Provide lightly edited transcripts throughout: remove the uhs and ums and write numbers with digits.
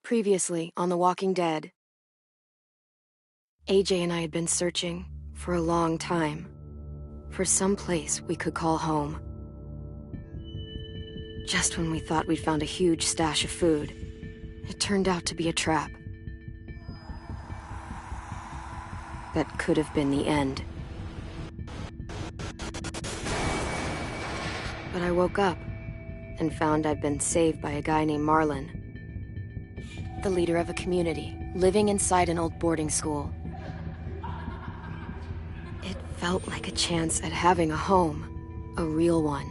Previously on The Walking Dead, AJ and I had been searching for a long time for some place we could call home. Just when we thought we'd found a huge stash of food, it turned out to be a trap. That could have been the end. But I woke up and found I'd been saved by a guy named Marlon, the leader of a community living inside an old boarding school. It felt like a chance at having a home, a real one.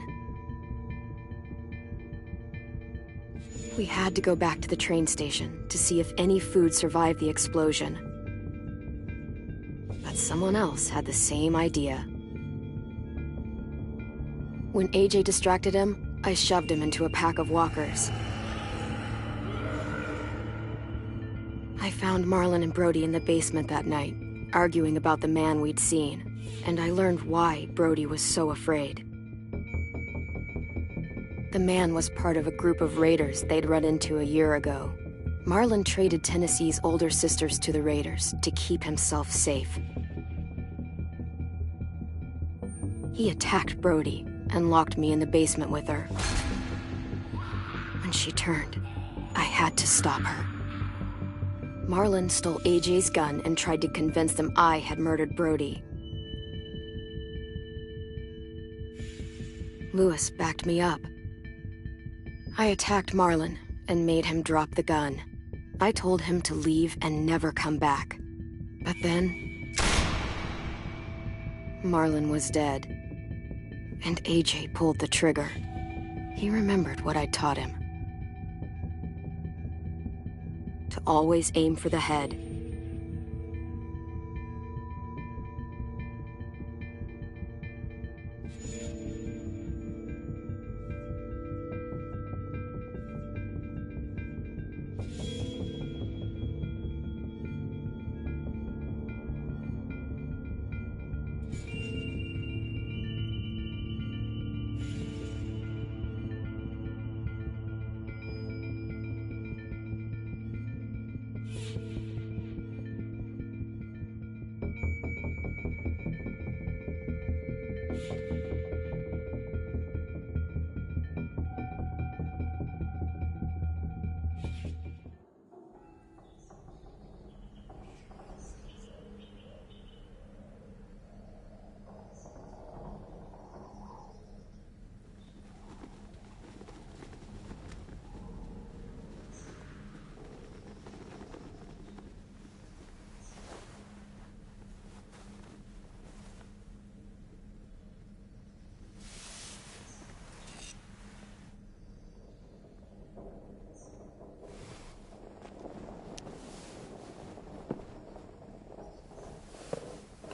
We had to go back to the train station to see if any food survived the explosion. But someone else had the same idea. When AJ distracted him, I shoved him into a pack of walkers. I found Marlon and Brody in the basement that night, arguing about the man we'd seen, and I learned why Brody was so afraid. The man was part of a group of raiders they'd run into a year ago. Marlon traded Tennessee's older sisters to the raiders to keep himself safe. He attacked Brody and locked me in the basement with her. When she turned, I had to stop her. Marlon stole AJ's gun and tried to convince them I had murdered Brody. Lewis backed me up. I attacked Marlon and made him drop the gun. I told him to leave and never come back. But then, Marlon was dead, and AJ pulled the trigger. He remembered what I'd taught him. To always aim for the head.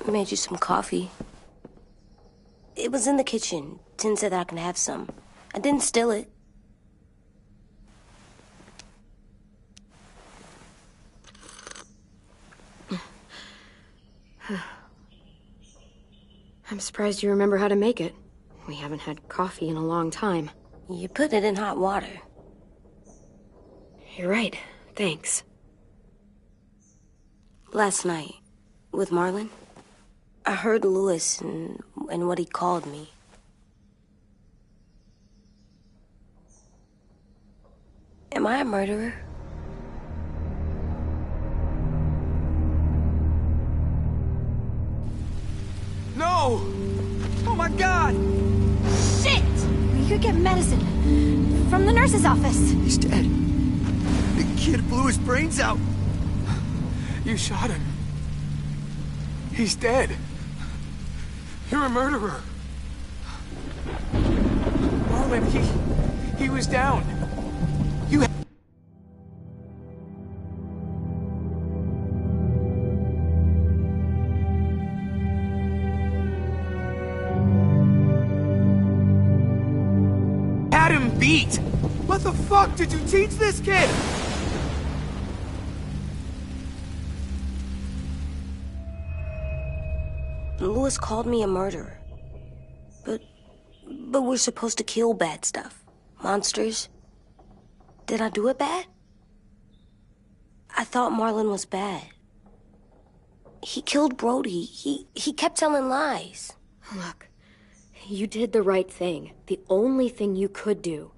I made you some coffee. It was in the kitchen. Tin said that I can have some. I didn't steal it. I'm surprised you remember how to make it. We haven't had coffee in a long time. You put it in hot water. You're right. Thanks. Last night, with Marlon, I heard Lewis and what he called me. Am I a murderer? No! Oh my God! Shit! You could get medicine from the nurse's office. He's dead. The kid blew his brains out. You shot him. He's dead. You're a murderer. Marlon, he was down. You had him beat. What the fuck did you teach this kid? Lewis called me a murderer. But we're supposed to kill bad stuff. Monsters. Did I do it bad? I thought Marlon was bad. He killed Brody. He kept telling lies. Look, you did the right thing. The only thing you could do.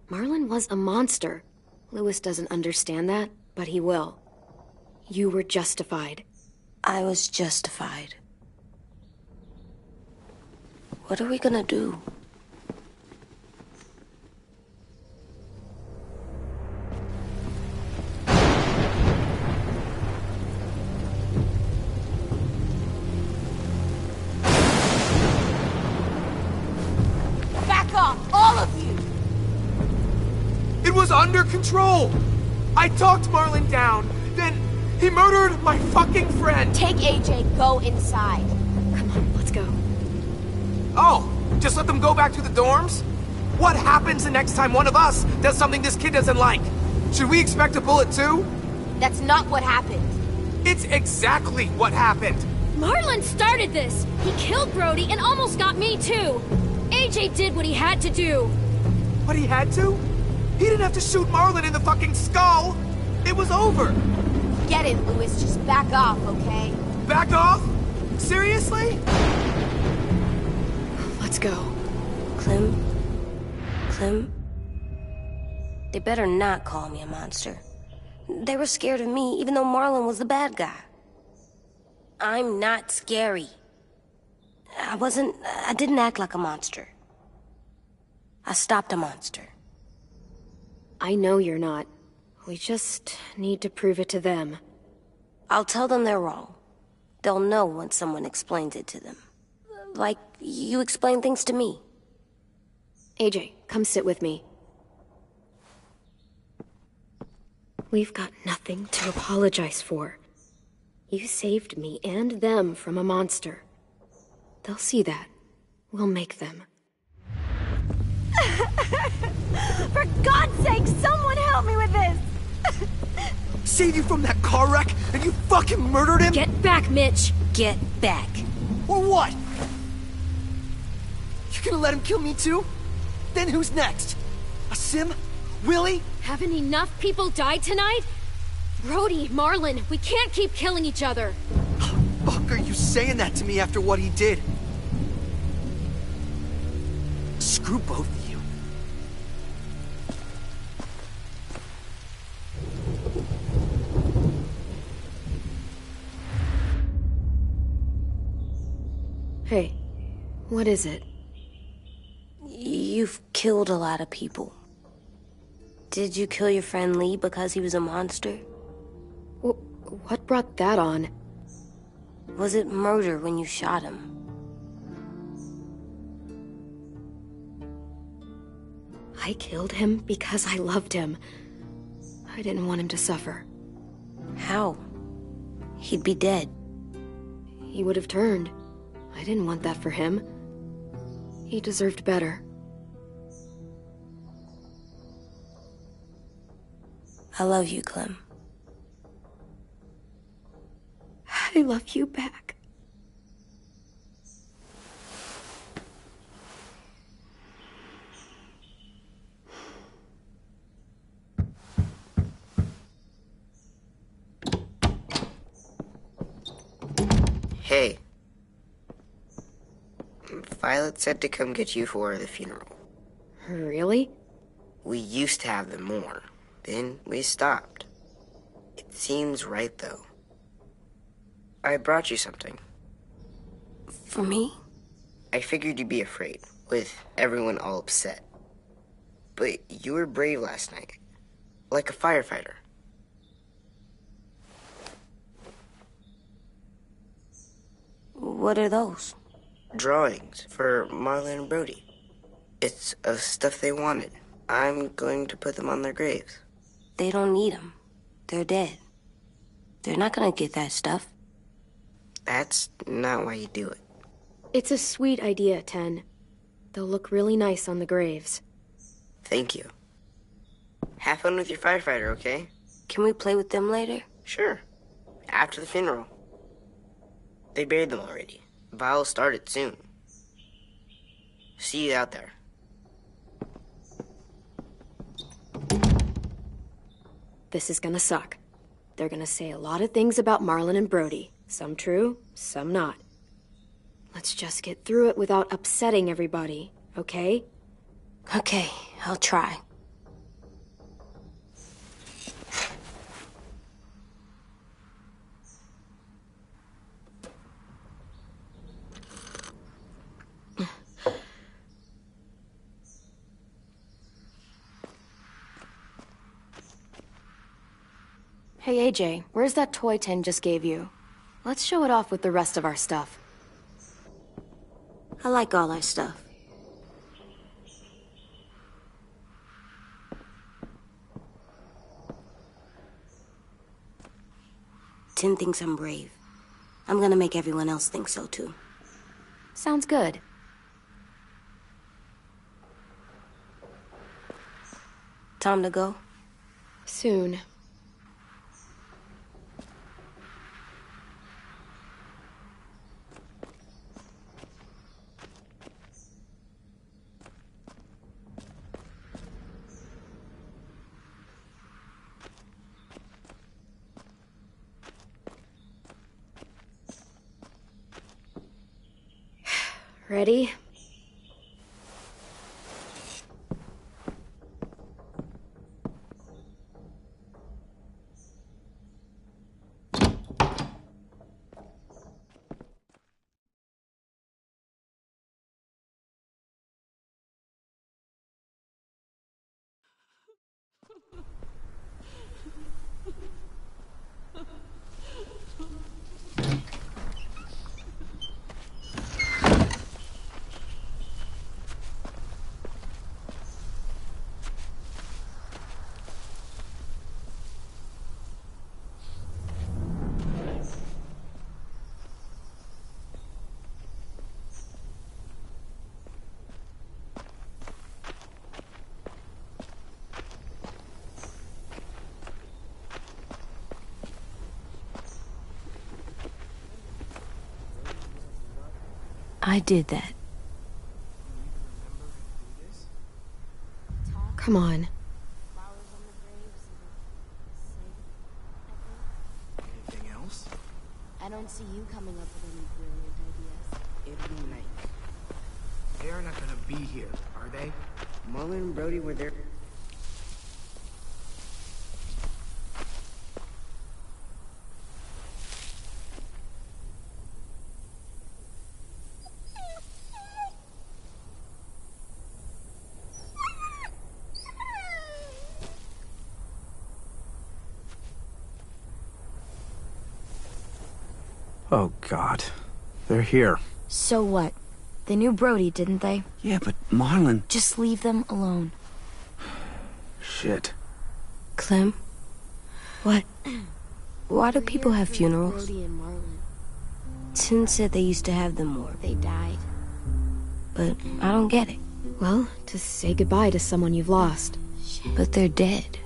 Marlon was a monster. Louis doesn't understand that, but he will. You were justified. I was justified. What are we gonna do? Back off, all of you! It was under control! I talked Marlon down, then he murdered my fucking friend! Take AJ, go inside. Come on, let's go. Oh, just let them go back to the dorms? What happens the next time one of us does something this kid doesn't like? Should we expect a bullet too? That's not what happened. It's exactly what happened! Marlon started this! He killed Brody and almost got me too! AJ did what he had to do! What he had to? He didn't have to shoot Marlon in the fucking skull! It was over! Get it, Louis. Just back off, okay? Back off? Seriously? Let's go. Clem? They better not call me a monster. They were scared of me, even though Marlon was the bad guy. I'm not scary. I didn't act like a monster. I stopped a monster. I know you're not. We just need to prove it to them. I'll tell them they're wrong. They'll know when someone explains it to them. Like you explain things to me. AJ, come sit with me. We've got nothing to apologize for. You saved me and them from a monster. They'll see that. We'll make them. For God's sake, someone help me with this! Saved you from that car wreck, and you fucking murdered him? Get back, Mitch! Get back. Or what? You gonna let him kill me too? Then who's next? Sim? Willie? Haven't enough people died tonight? Brody, Marlon, we can't keep killing each other. Fuck are you saying that to me after what he did? Screw both of you. Hey, what is it? You've killed a lot of people. Did you kill your friend Lee because he was a monster? What brought that on? Was it murder when you shot him? I killed him because I loved him. I didn't want him to suffer. How? He'd be dead. He would have turned. I didn't want that for him. He deserved better. I love you, Clem. I love you back. Hey. Violet said to come get you for the funeral. Really? We used to have them more. Then we stopped. It seems right, though. I brought you something. For me? I figured you'd be afraid, with everyone all upset. But you were brave last night. Like a firefighter. What are those? Drawings for Marlon and Brody. It's of stuff they wanted. I'm going to put them on their graves. They don't need them. They're dead. They're not gonna get that stuff. That's not why you do it. It's a sweet idea, Ten. They'll look really nice on the graves. Thank you. Have fun with your firefighter, okay? Can we play with them later? Sure. After the funeral. They buried them already. Val started soon. See you out there. This is gonna suck. they're gonna say a lot of things about Marlon and Brody. Some true, some not. Let's just get through it without upsetting everybody, okay? Okay, I'll try. Hey AJ, where's that toy Tin just gave you? Let's show it off with the rest of our stuff. I like all our stuff. Tin thinks I'm brave. I'm gonna make everyone else think so too. Sounds good. Time to go? Soon. Ready? I did that. Come on. Anything else? I don't see you coming up with any brilliant ideas. Every night. They're not gonna be here, are they? Marlon and Brody were there. Oh, God. They're here. So what? They knew Brody, didn't they? Yeah, but Marlon... Just leave them alone. Shit. Clem? What? Why do people have funerals? Brody and Marlon. Tin said they used to have them more, They died. but I don't get it. Well, to say goodbye to someone you've lost. But they're dead.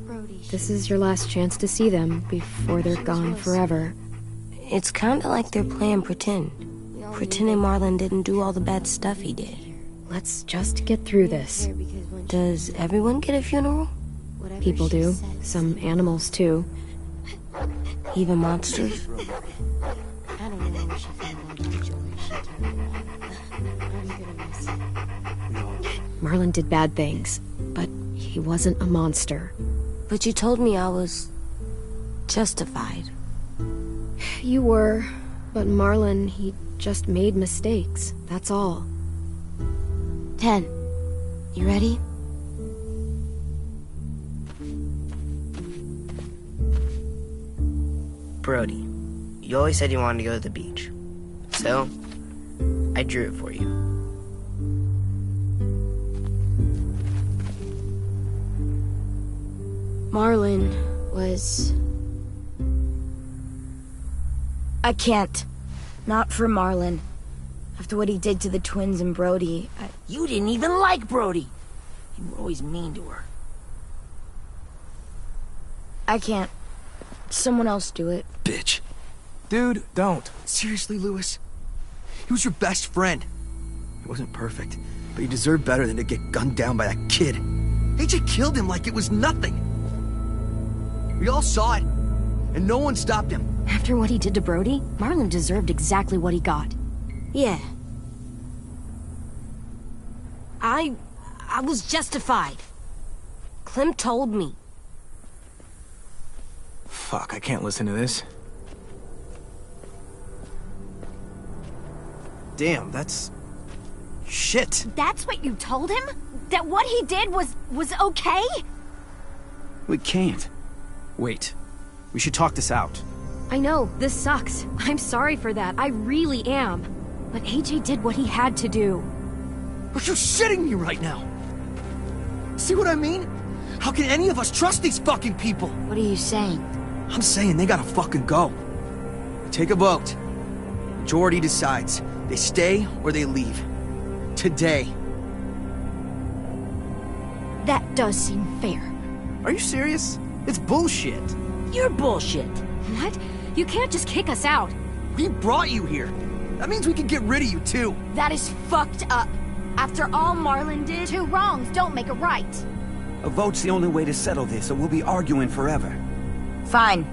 Brody. This is your last chance to see them before they're gone forever. It's kinda like they're playing pretend. Pretending Marlon didn't do all the bad stuff he did. Let's just get through this. Does everyone get a funeral? People do. Some animals, too. Even monsters? I don't know where she found all that jewelry she told me about. I'm gonna miss it. Marlon did bad things, but he wasn't a monster. But you told me I was justified. You were, but Marlon, he just made mistakes. That's all. 10. You ready? Brody, you always said you wanted to go to the beach. So, I drew it for you. Marlon was... I can't. Not for Marlon. After what he did to the twins and Brody, You didn't even like Brody. You were always mean to her. I can't. Someone else do it. Bitch. Dude, don't. Seriously, Lewis? He was your best friend. He wasn't perfect, but he deserved better than to get gunned down by that kid. AJ killed him like it was nothing. We all saw it. and no one stopped him. After what he did to Brody, Marlon deserved exactly what he got. Yeah. I was justified. Clem told me. Fuck, I can't listen to this. Damn, that's... shit. That's what you told him? That what he did was okay? We can't. Wait. We should talk this out. I know, this sucks. I'm sorry for that, I really am. But AJ did what he had to do. Are you shitting me right now? See what I mean? How can any of us trust these fucking people? What are you saying? I'm saying they gotta fucking go. Take a vote. Majority decides. They stay or they leave. Today. That does seem fair. Are you serious? It's bullshit. You're bullshit. What? You can't just kick us out. We brought you here. That means we can get rid of you too. That is fucked up. After all Marlon did, two wrongs don't make a right. A vote's the only way to settle this, or we'll be arguing forever. Fine.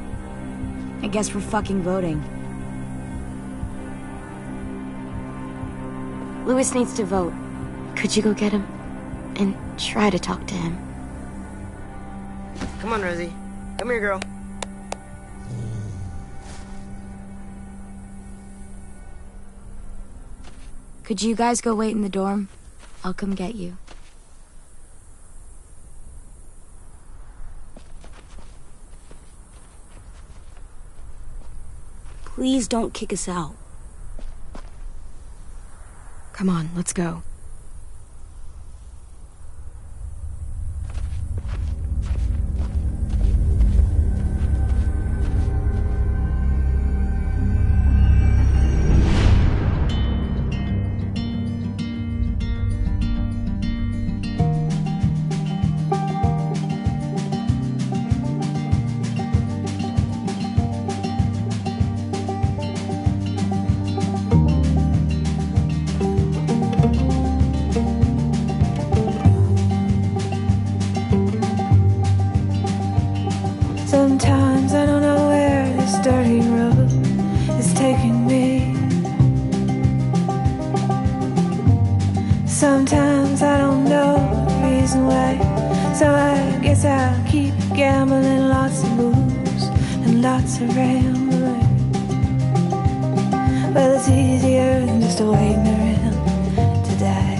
I guess we're fucking voting. Louis needs to vote. Could you go get him? And try to talk to him. Come on, Rosie. Come here, girl. Could you guys go wait in the dorm? I'll come get you. Please don't kick us out. Come on, let's go. Sometimes I don't know where this dirty road is taking me. Sometimes I don't know the reason why. So I guess I'll keep gambling, lots of moves and lots of rambling. Well, it's easier than just waiting around to die.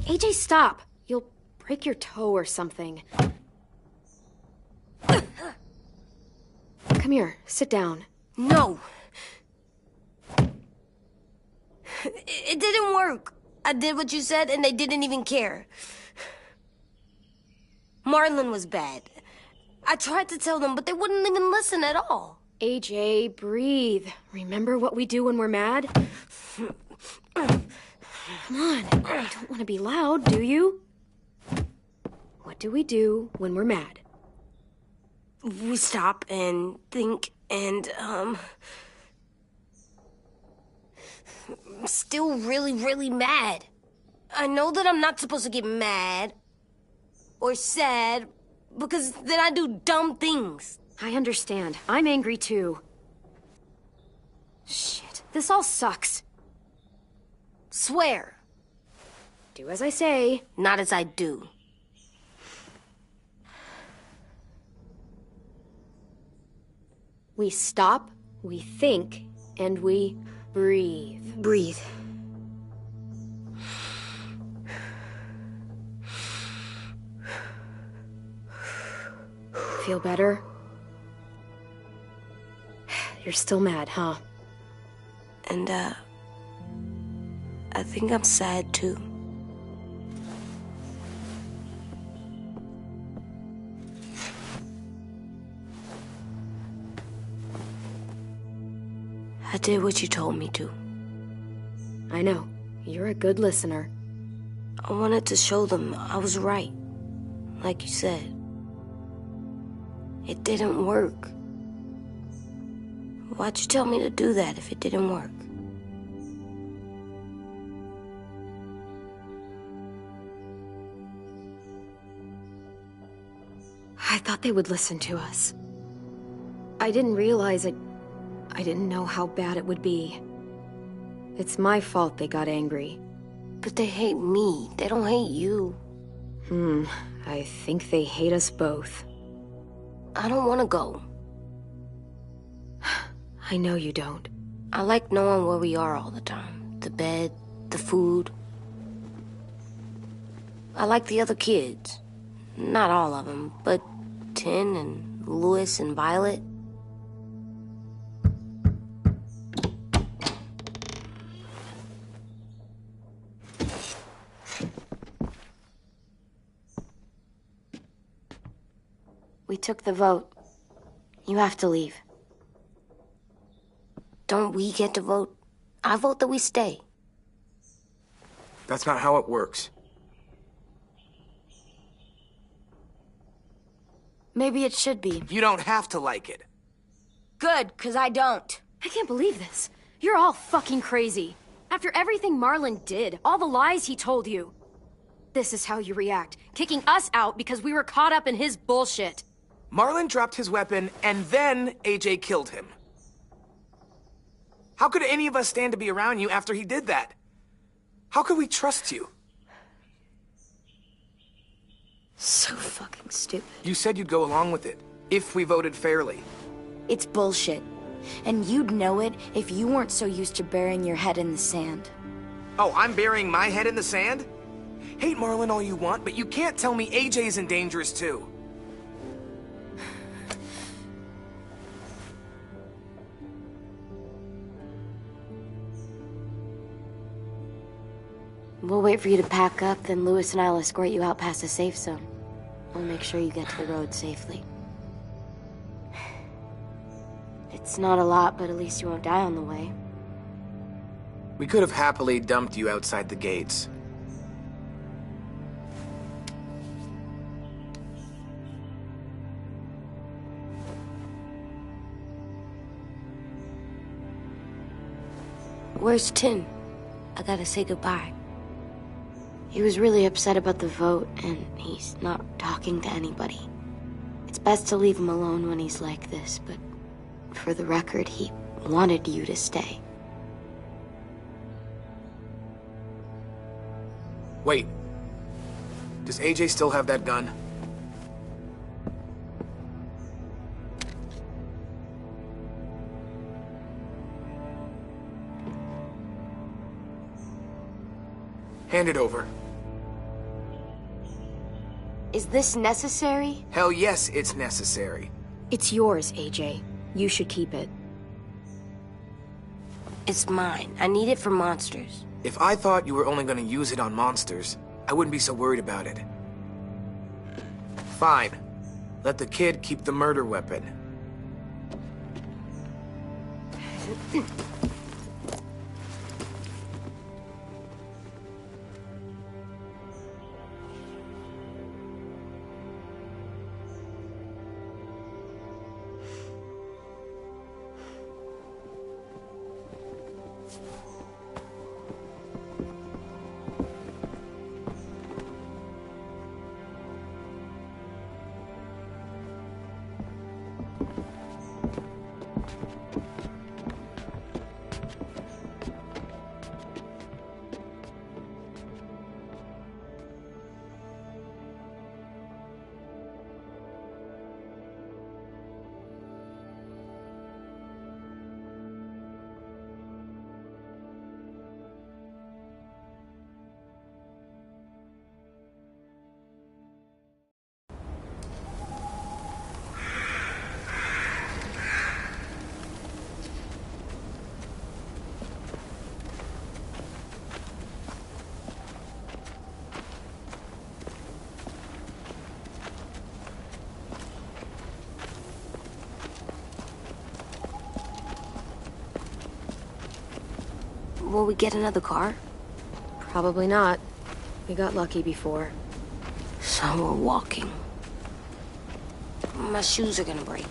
AJ, stop! You'll break your toe or something. Come here, sit down. No. It didn't work. I did what you said and they didn't even care. Marlon was bad. I tried to tell them, but they wouldn't even listen at all. AJ, breathe. Remember what we do when we're mad? Come on, you don't want to be loud, do you? What do we do when we're mad? We stop and think and, I'm still really, really mad. I know that I'm not supposed to get mad or sad because then I do dumb things. I understand. I'm angry too. Shit, this all sucks. Swear. Do as I say. Not as I do. We stop, we think, and we breathe. Breathe. Feel better? You're still mad, huh? And, I think I'm sad, too. I did what you told me to. I know. You're a good listener. I wanted to show them I was right. Like you said. It didn't work. Why'd you tell me to do that if it didn't work? I thought they would listen to us. I didn't realize it. I didn't know how bad it would be. It's my fault they got angry. But they hate me. They don't hate you. I think they hate us both. I don't want to go. I know you don't. I like knowing where we are all the time. The bed, the food. I like the other kids. Not all of them, but Tin and Louis and Violet. We took the vote. You have to leave. Don't we get to vote? I vote that we stay. That's not how it works. Maybe it should be. You don't have to like it. Good, 'cause I don't. I can't believe this. You're all fucking crazy. After everything Marlon did, all the lies he told you. This is how you react, kicking us out because we were caught up in his bullshit. Marlon dropped his weapon, and then AJ killed him. How could any of us stand to be around you after he did that? How could we trust you? So fucking stupid. You said you'd go along with it, if we voted fairly. It's bullshit. And you'd know it if you weren't so used to burying your head in the sand. Oh, I'm burying my head in the sand? Hate Marlon all you want, but you can't tell me AJ's in dangerous too. We'll wait for you to pack up, then Louis and I'll escort you out past the safe zone. We'll make sure you get to the road safely. It's not a lot, but at least you won't die on the way. We could have happily dumped you outside the gates. Where's Tin? I gotta say goodbye. He was really upset about the vote, and he's not talking to anybody. It's best to leave him alone when he's like this, but for the record, he wanted you to stay. Wait. Does AJ still have that gun? Hand it over. Is this necessary? Hell yes, it's necessary. It's yours, AJ. You should keep it. It's mine. I need it for monsters. If I thought you were only gonna use it on monsters, I wouldn't be so worried about it. Fine. Let the kid keep the murder weapon. Will we get another car? Probably not. We got lucky before. So we're walking. My shoes are gonna break.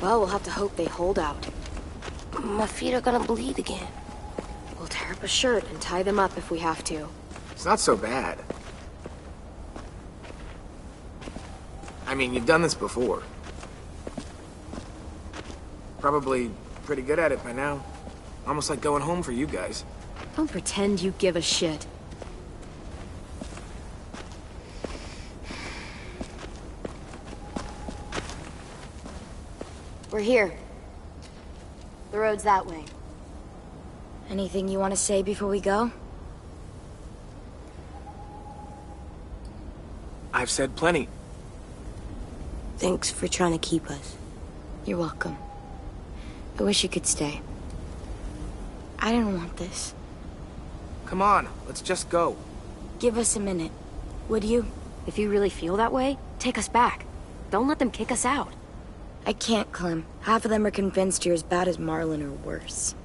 Well, we'll have to hope they hold out. My feet are gonna bleed again. We'll tear up a shirt and tie them up if we have to. It's not so bad. I mean, you've done this before. Probably pretty good at it by now. Almost like going home for you guys. Don't pretend you give a shit. We're here. The road's that way. Anything you want to say before we go? I've said plenty. Thanks for trying to keep us. You're welcome. I wish you could stay. I didn't want this. Come on, let's just go. Give us a minute, would you? If you really feel that way, take us back. Don't let them kick us out. I can't, Clem. Half of them are convinced you're as bad as Marlon or worse.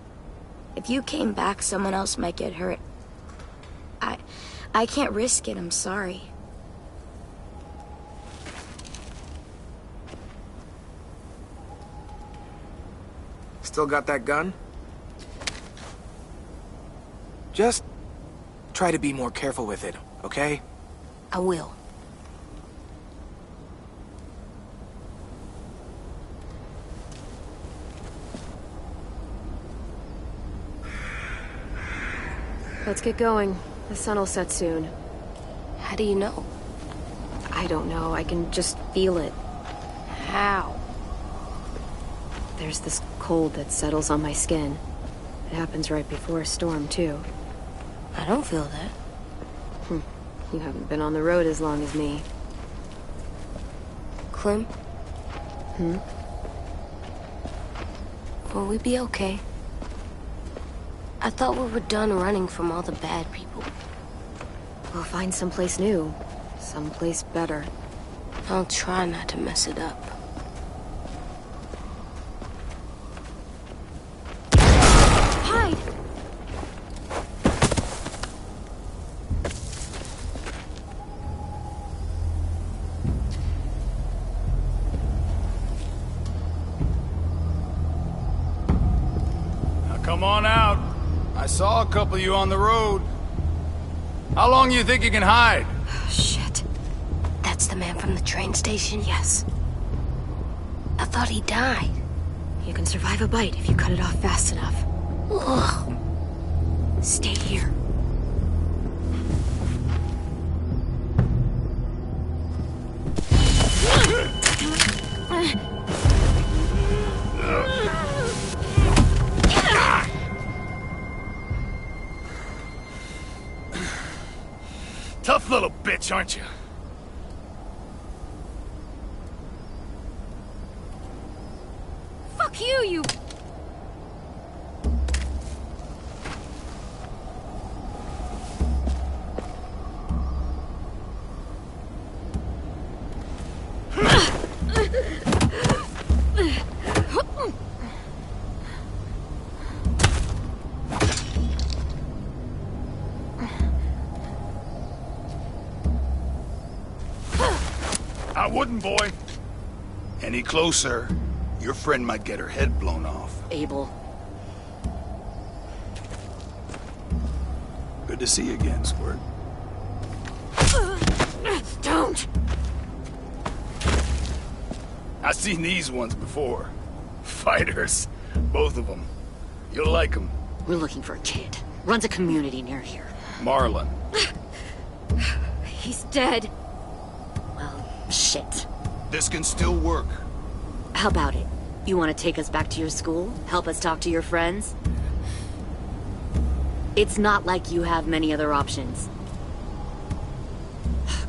If you came back, someone else might get hurt. I can't risk it, I'm sorry. Still got that gun? Just try to be more careful with it, okay? I will. Let's get going. The sun will set soon. How do you know? I don't know. I can just feel it. How? There's this cold that settles on my skin. It happens right before a storm, too. I don't feel that. You haven't been on the road as long as me. Clem? Will we be okay? I thought we were done running from all the bad people. We'll find someplace new. Someplace better. I'll try not to mess it up. Hide! Now come on out. I saw a couple of you on the road. How long do you think you can hide? Shit. That's the man from the train station? Yes. I thought he died. You can survive a bite if you cut it off fast enough. Ugh. Stay here. Tough little bitch, aren't you? Fuck you, you... I wouldn't, boy. Any closer, your friend might get her head blown off. Abel. Good to see you again, Squirt. Don't! I've seen these ones before. Fighters. Both of them. You'll like them. We're looking for a kid. Runs a community near here. Marlon. He's dead. Well, shit. This can still work. How about it? You want to take us back to your school? Help us talk to your friends? It's not like you have many other options.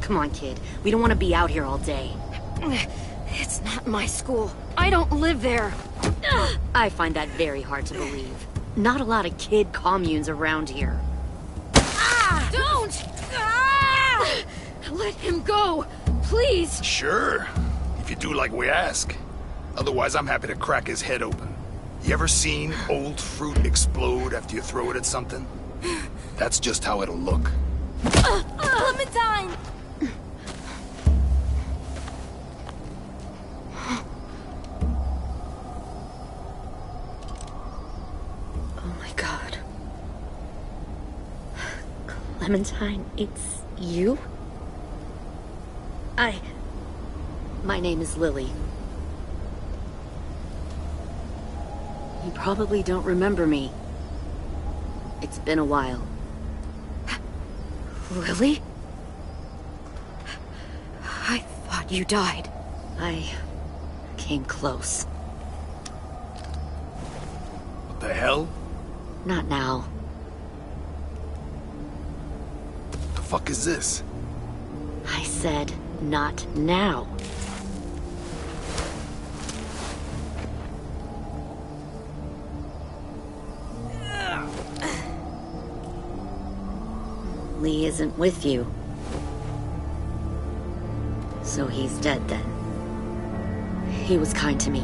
Come on, kid. We don't want to be out here all day. It's not my school. I don't live there. I find that very hard to believe. Not a lot of kid communes around here. Don't! Let him go, please. Sure. If you do like we ask. Otherwise, I'm happy to crack his head open. You ever seen old fruit explode after you throw it at something? That's just how it'll look. Clementine! Oh my god. Clementine, it's you? My name is Lily. You probably don't remember me. It's been a while. Lily? I thought you died. I came close. What the hell? Not now. What the fuck is this? I said, not now. Lee isn't with you. So he's dead then. He was kind to me,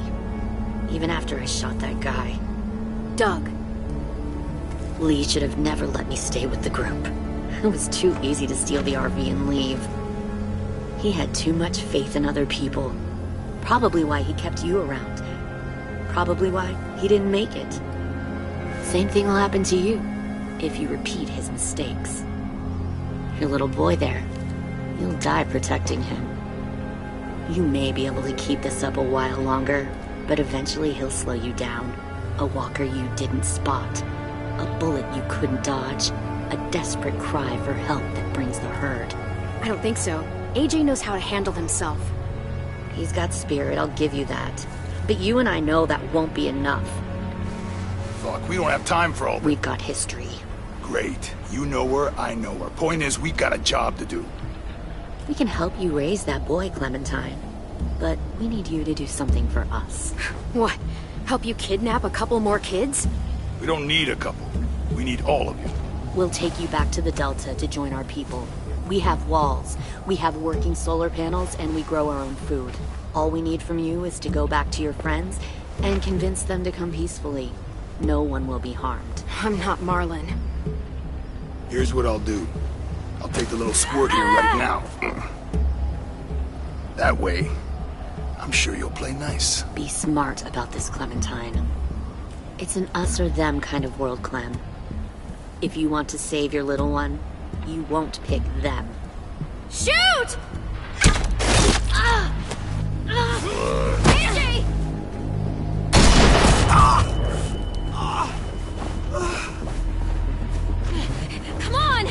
even after I shot that guy. Doug. Lee should have never let me stay with the group. It was too easy to steal the RV and leave. He had too much faith in other people. Probably why he kept you around. Probably why he didn't make it. Same thing will happen to you, if you repeat his mistakes. Your little boy there, you'll die protecting him. You may be able to keep this up a while longer, but eventually he'll slow you down. A walker you didn't spot. A bullet you couldn't dodge. A desperate cry for help that brings the herd. I don't think so. AJ knows how to handle himself. He's got spirit, I'll give you that. But you and I know that won't be enough. Fuck, we don't have time for all this. We've got history. Great. You know her, I know her. Point is, we got a job to do. We can help you raise that boy, Clementine. But we need you to do something for us. What? Help you kidnap a couple more kids? We don't need a couple. We need all of you. We'll take you back to the Delta to join our people. We have walls, we have working solar panels, and we grow our own food. All we need from you is to go back to your friends and convince them to come peacefully. No one will be harmed. I'm not Marlon. Here's what I'll do. I'll take the little squirt here right now. That way, I'm sure you'll play nice. Be smart about this, Clementine. It's an us or them kind of world, Clem. If you want to save your little one, you won't pick them. Shoot! AJ! Come on!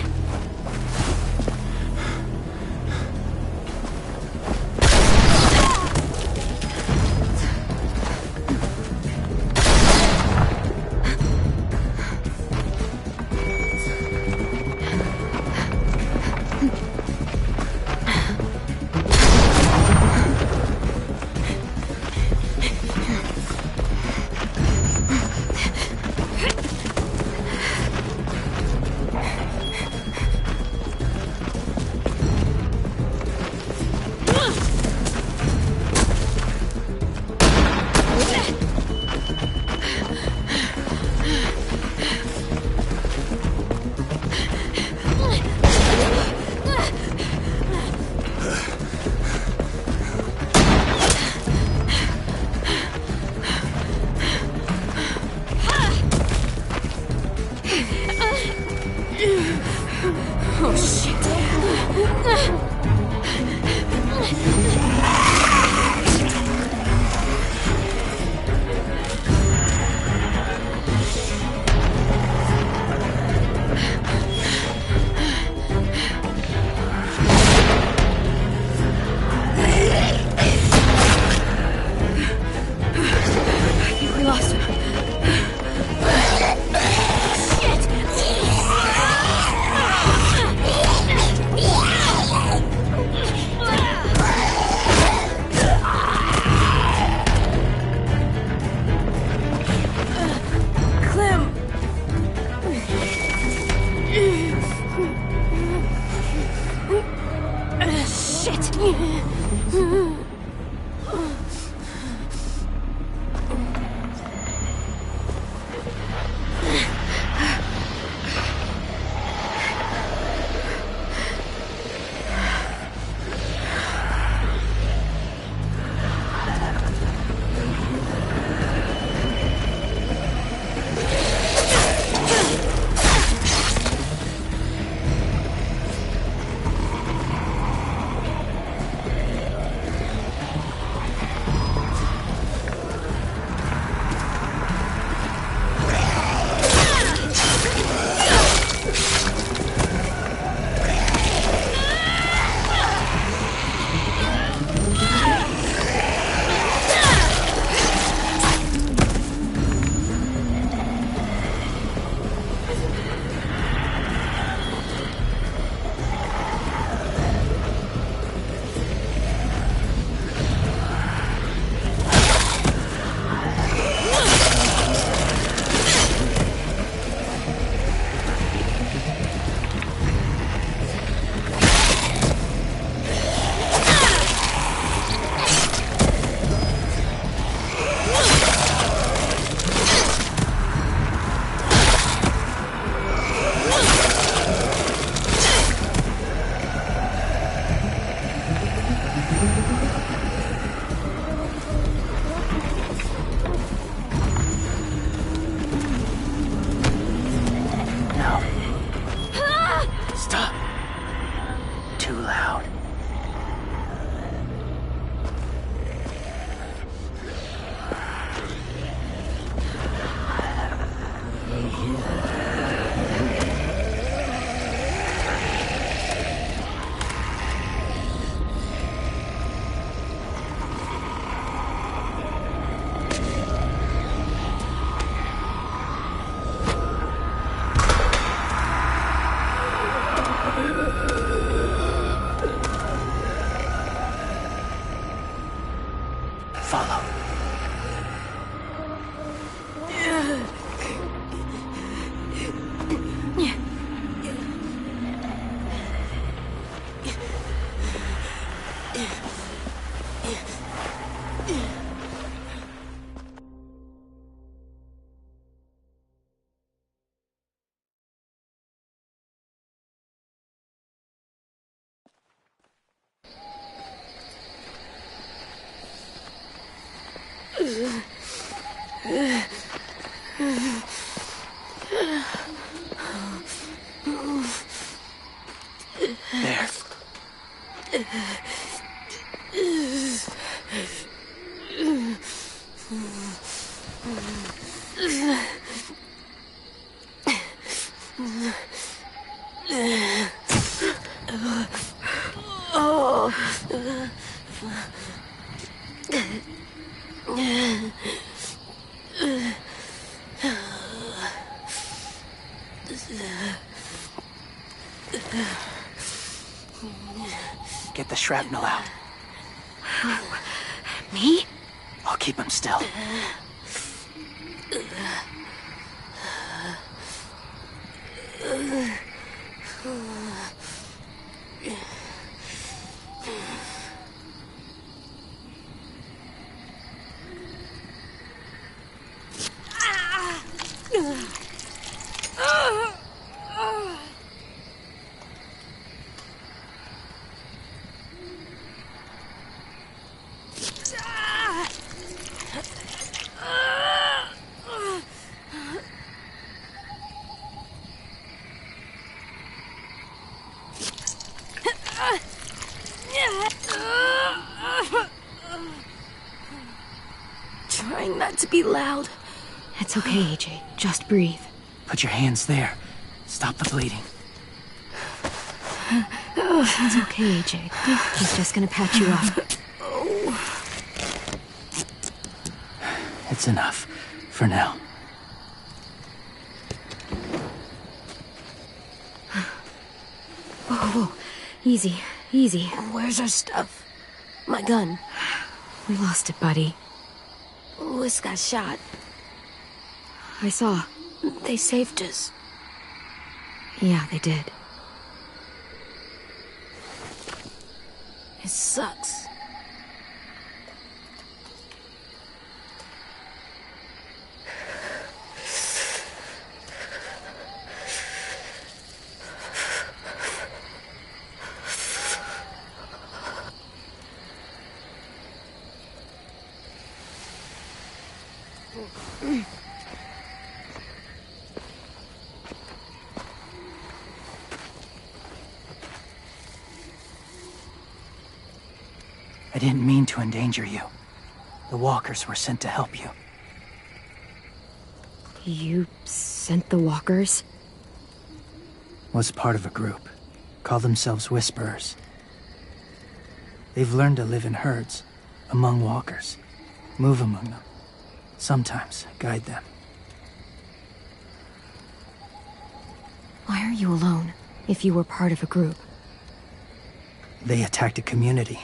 too loud. Follow. There. Get the shrapnel out. Me? I'll keep him still. Trying not to be loud. It's okay, AJ. Just breathe. Put your hands there. Stop the bleeding. It's okay, AJ. He's just gonna patch you up. It's enough. For now. Whoa. Easy. Easy. Where's our stuff? My gun. We lost it, buddy. Louis got shot. I saw. They saved us. Yeah, they did. It sucks. I didn't mean to endanger you. The walkers were sent to help you. You sent the walkers? Was part of a group. Call themselves Whisperers. They've learned to live in herds, among walkers. Move among them. Sometimes guide them. Why are you alone, if you were part of a group? They attacked a community.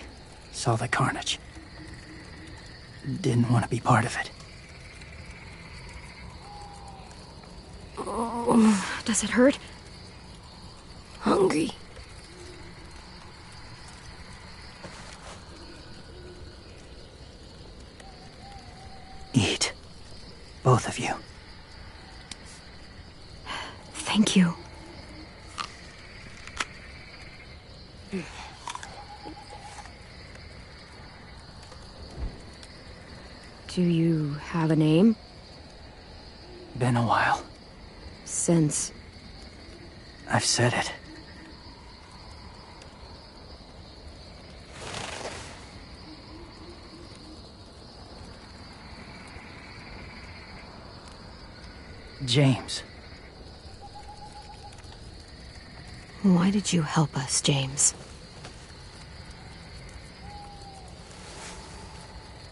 Saw the carnage. Didn't want to be part of it. Does it hurt? Hungry. Eat. Both of you. Thank you. Do you have a name? Been a while. Since... I've said it. James. Why did you help us, James?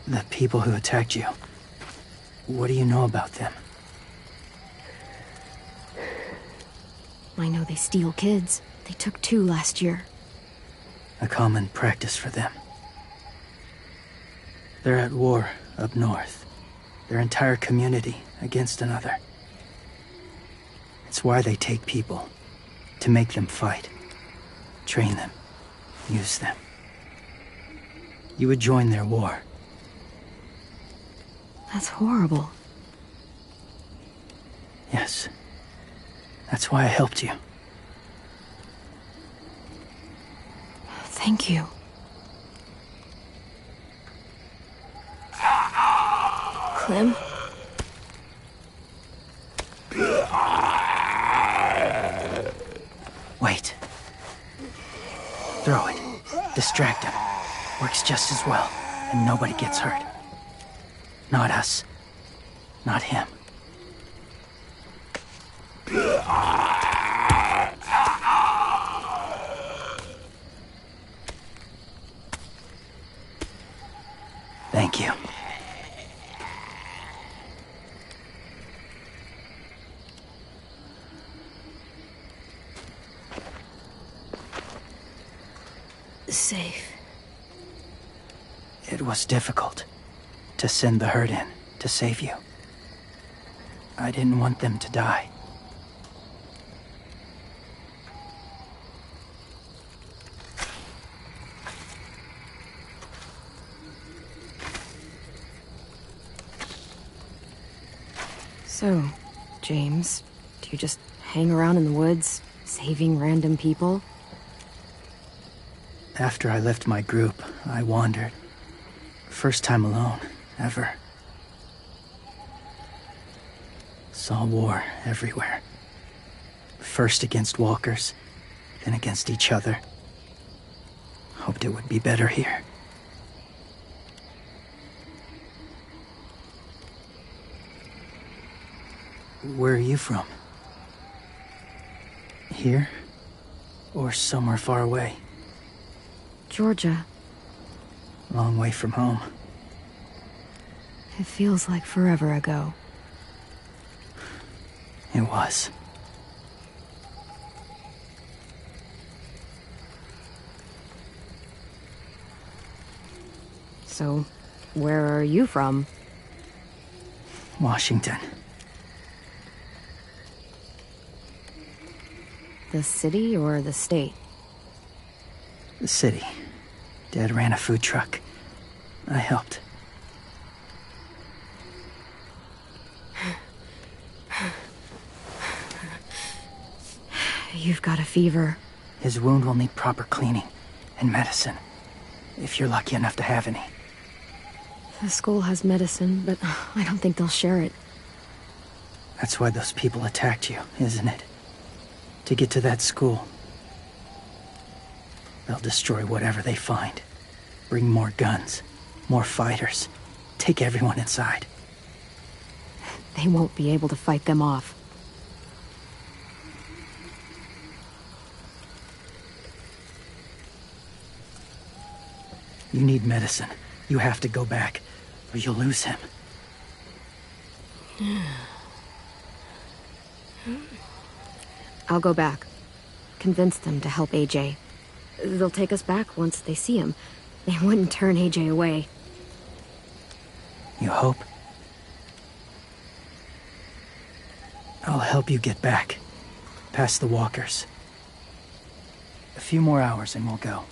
The people who attacked you. What do you know about them? I know they steal kids. They took 2 last year. A common practice for them. They're at war up north. Their entire community against another. It's why they take people. To make them fight. Train them. Use them. You would join their war. That's horrible. Yes. That's why I helped you. Thank you. Clem? Wait. Throw it. Distract him. Works just as well, and nobody gets hurt. Not us. Not him. Thank you. Safe. It was difficult to send the herd in to save you. I didn't want them to die. So, James, do you just hang around in the woods, saving random people? After I left my group, I wandered. First time alone, ever. Saw war everywhere. First against walkers, then against each other. Hoped it would be better here. Where are you from? Here? Or somewhere far away? Georgia. Long way from home. It feels like forever ago. It was. So, where are you from? Washington. The city or the state? The city. Dad ran a food truck. I helped. You've got a fever. His wound will need proper cleaning and medicine. If you're lucky enough to have any. The school has medicine, but I don't think they'll share it. That's why those people attacked you, isn't it? To get to that school. They'll destroy whatever they find. Bring more guns, more fighters. Take everyone inside. They won't be able to fight them off. You need medicine. You have to go back, or you'll lose him. I'll go back. Convince them to help AJ. They'll take us back once they see him. They wouldn't turn AJ away. You hope? I'll help you get back. Past the walkers. A few more hours and we'll go.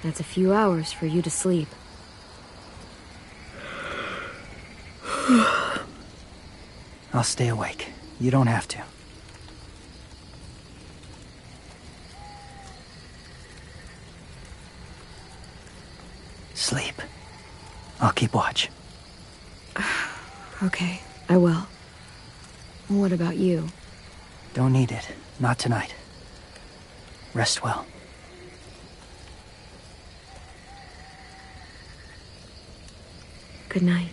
That's a few hours for you to sleep. I'll stay awake. You don't have to. Sleep. I'll keep watch. Okay, I will. What about you? Don't need it. Not tonight. Rest well. Good night.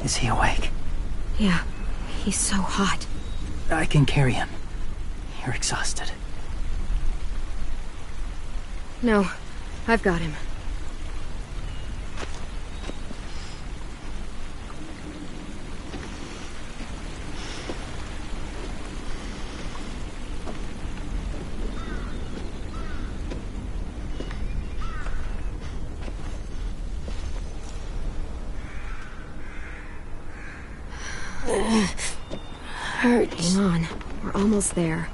Is he awake? Yeah, he's so hot. I can carry him. You're exhausted. No, I've got him. Hurts. Hang on, we're almost there.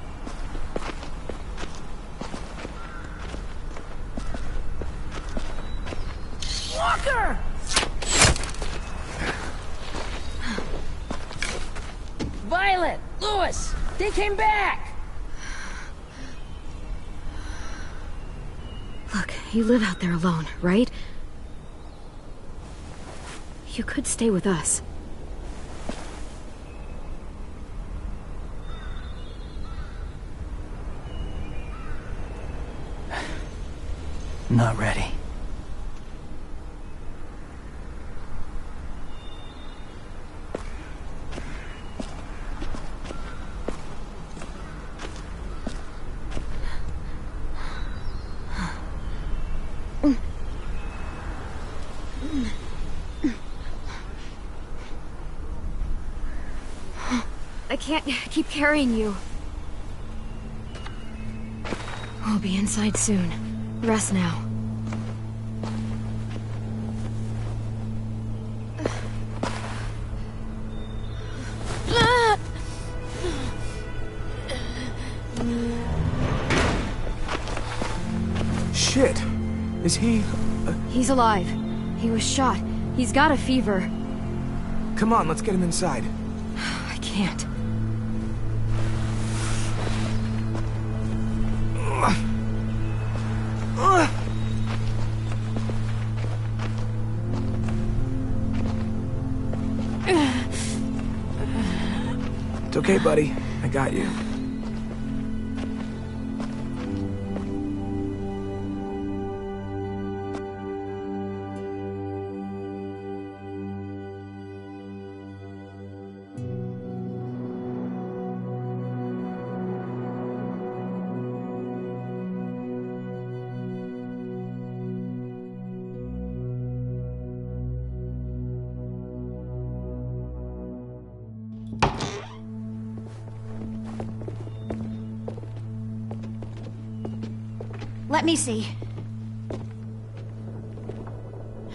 Walker! Violet! Lewis! They came back! Look, you live out there alone, right? You could stay with us. Not ready. I can't keep carrying you. We'll be inside soon. Rest now. Shit. Is he... He's alive. He was shot. He's got a fever. Come on, let's get him inside. I can't. It's okay, buddy. I got you. Let me see.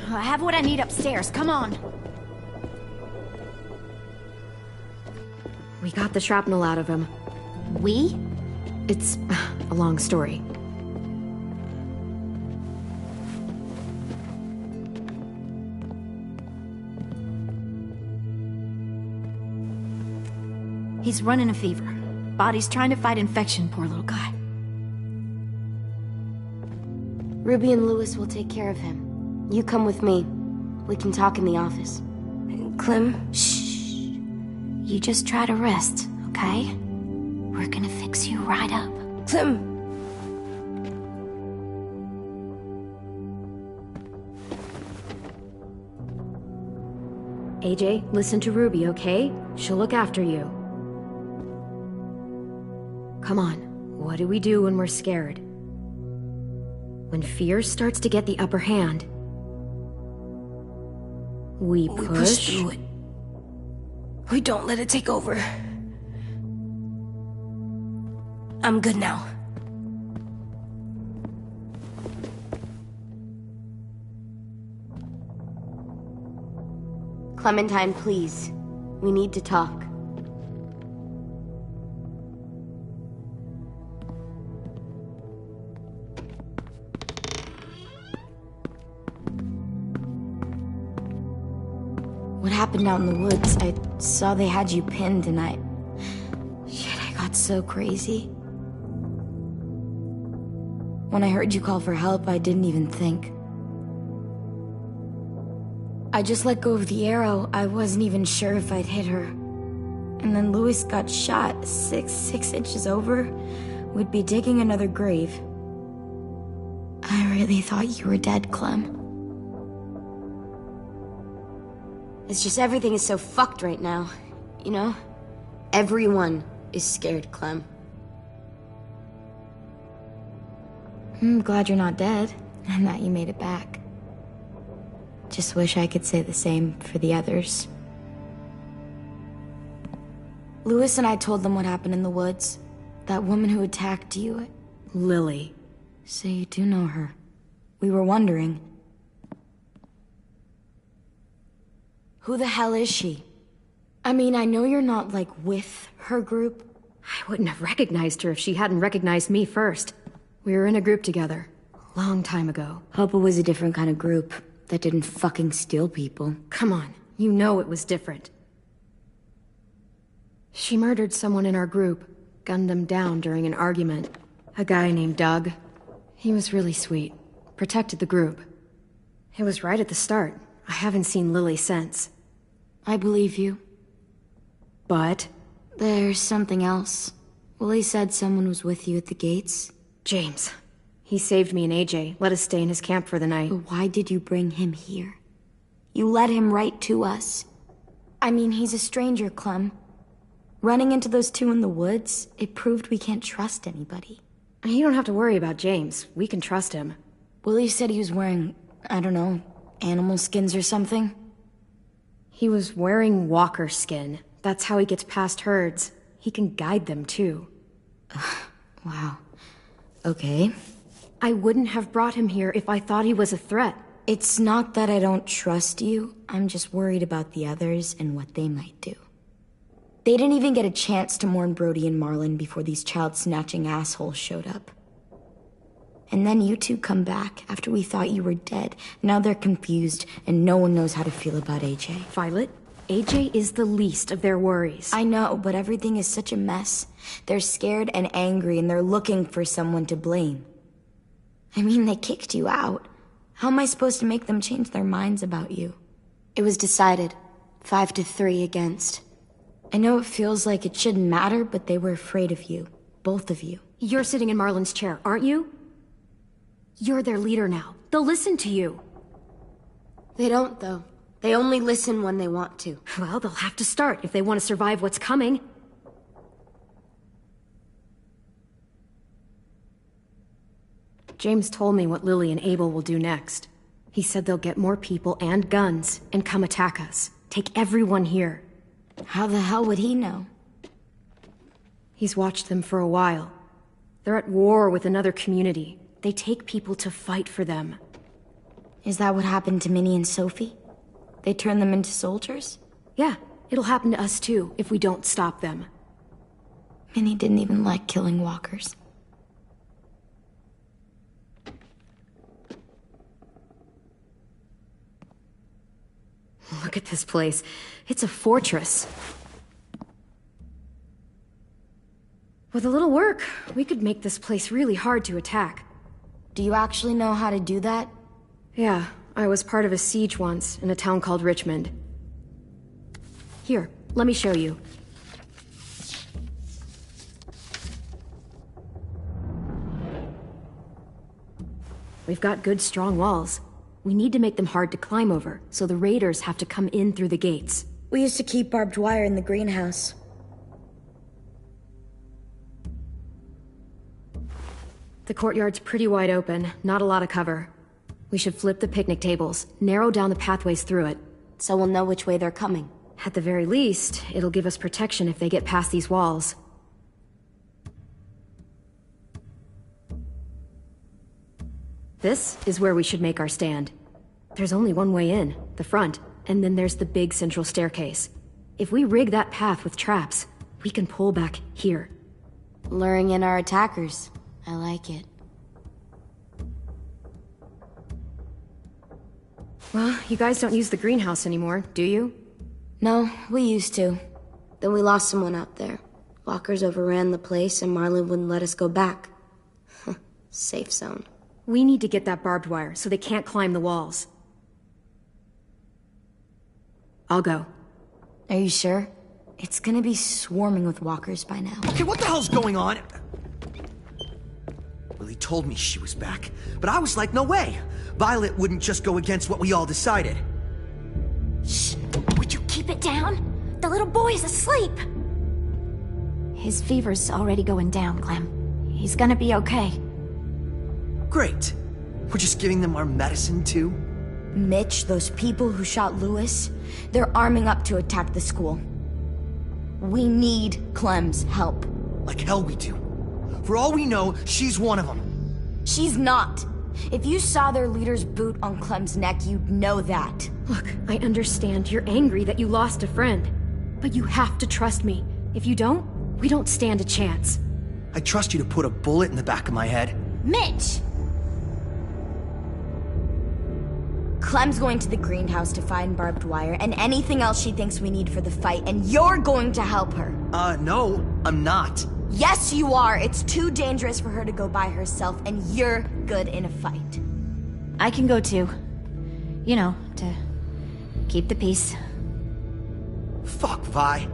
I have what I need upstairs. Come on. We got the shrapnel out of him. We? It's a long story. He's running a fever. Body's trying to fight infection, poor little guy. Ruby and Lewis will take care of him. You come with me. We can talk in the office. Clem? Shh. You just try to rest, okay? We're gonna fix you right up. Clem! AJ, listen to Ruby, okay? She'll look after you. Come on, what do we do when we're scared? When fear starts to get the upper hand, we push through it. We don't let it take over. I'm good now. Clementine, please. We need to talk. What happened out in the woods? I saw they had you pinned and I got so crazy. When I heard you call for help, I didn't even think. I just let go of the arrow. I wasn't even sure if I'd hit her. And then Lewis got shot 6 inches over. We'd be digging another grave. I really thought you were dead, Clem. It's just everything is so fucked right now, you know? Everyone is scared, Clem. I'm glad you're not dead, and that you made it back. Just wish I could say the same for the others. Lewis and I told them what happened in the woods. That woman who attacked you. Lily. So you do know her. We were wondering. Who the hell is she? I mean, I know you're not, like, with her group. I wouldn't have recognized her if she hadn't recognized me first. We were in a group together. A long time ago. Hope it was a different kind of group that didn't fucking steal people. Come on, you know it was different. She murdered someone in our group, gunned them down during an argument. A guy named Doug. He was really sweet. Protected the group. It was right at the start. I haven't seen Lily since. I believe you. But? There's something else. Willie said someone was with you at the gates. James. He saved me and AJ, let us stay in his camp for the night. But why did you bring him here? You led him right to us. I mean, he's a stranger, Clem. Running into those two in the woods, it proved we can't trust anybody. You don't have to worry about James. We can trust him. Willie said he was wearing, I don't know, animal skins or something? He was wearing walker skin. That's how he gets past herds. He can guide them, too. Wow. Okay. I wouldn't have brought him here if I thought he was a threat. It's not that I don't trust you. I'm just worried about the others and what they might do. They didn't even get a chance to mourn Brody and Marlon before these child-snatching assholes showed up. And then you two come back after we thought you were dead. Now they're confused, and no one knows how to feel about AJ. Violet, AJ is the least of their worries. I know, but everything is such a mess. They're scared and angry, and they're looking for someone to blame. I mean, they kicked you out. How am I supposed to make them change their minds about you? It was decided. 5-3 against. I know it feels like it shouldn't matter, but they were afraid of you. Both of you. You're sitting in Marlon's chair, aren't you? You're their leader now. They'll listen to you. They don't, though. They only listen when they want to. Well, they'll have to start if they want to survive what's coming. James told me what Lily and Abel will do next. He said they'll get more people and guns and come attack us. Take everyone here. How the hell would he know? He's watched them for a while. They're at war with another community. They take people to fight for them. Is that what happened to Minnie and Sophie? They turn them into soldiers? Yeah, it'll happen to us too, if we don't stop them. Minnie didn't even like killing walkers. Look at this place. It's a fortress. With a little work, we could make this place really hard to attack. Do you actually know how to do that? Yeah, I was part of a siege once in a town called Richmond. Here, let me show you. We've got good, strong walls. We need to make them hard to climb over, so the raiders have to come in through the gates. We used to keep barbed wire in the greenhouse. The courtyard's pretty wide open, not a lot of cover. We should flip the picnic tables, narrow down the pathways through it. So we'll know which way they're coming. At the very least, it'll give us protection if they get past these walls. This is where we should make our stand. There's only one way in, the front, and then there's the big central staircase. If we rig that path with traps, we can pull back here. Luring in our attackers. I like it. Well, you guys don't use the greenhouse anymore, do you? No, we used to. Then we lost someone out there. Walkers overran the place and Marlon wouldn't let us go back. Safe zone. We need to get that barbed wire so they can't climb the walls. I'll go. Are you sure? It's gonna be swarming with walkers by now. Okay, what the hell's going on? Lily told me she was back, but I was like, no way. Violet wouldn't just go against what we all decided. Shh. We it down. The little boy's asleep. His fever's already going down, Clem. He's gonna be okay. Great. We're just giving them our medicine, too? Mitch, those people who shot Lewis, they're arming up to attack the school. We need Clem's help. Like hell we do. For all we know, she's one of them. She's not. If you saw their leader's boot on Clem's neck, you'd know that. Look, I understand you're angry that you lost a friend. But you have to trust me. If you don't, we don't stand a chance. I trust you to put a bullet in the back of my head. Mitch! Clem's going to the greenhouse to find barbed wire and anything else she thinks we need for the fight, and you're going to help her. No, I'm not. Yes, you are. It's too dangerous for her to go by herself, and you're good in a fight. I can go too. You know, to keep the peace. Fuck, Vi.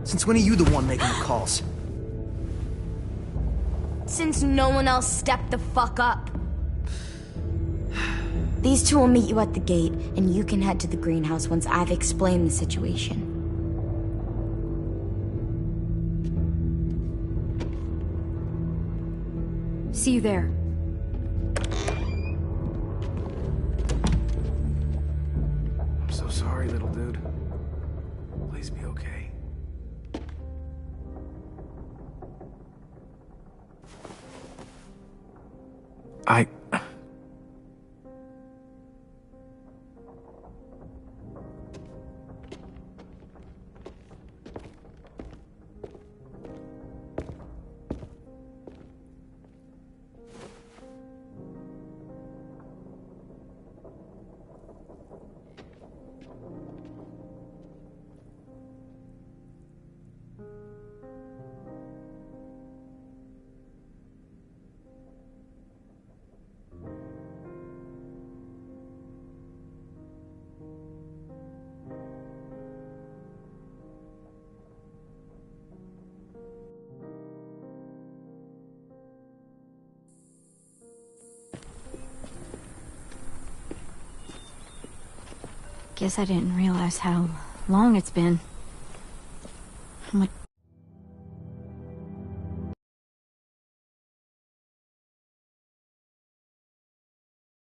Since when are you the one making the calls? Since no one else stepped the fuck up. These two will meet you at the gate, and you can head to the greenhouse once I've explained the situation. See you there. I'm so sorry, little dude. Please be okay. Guess I didn't realize how long it's been. How much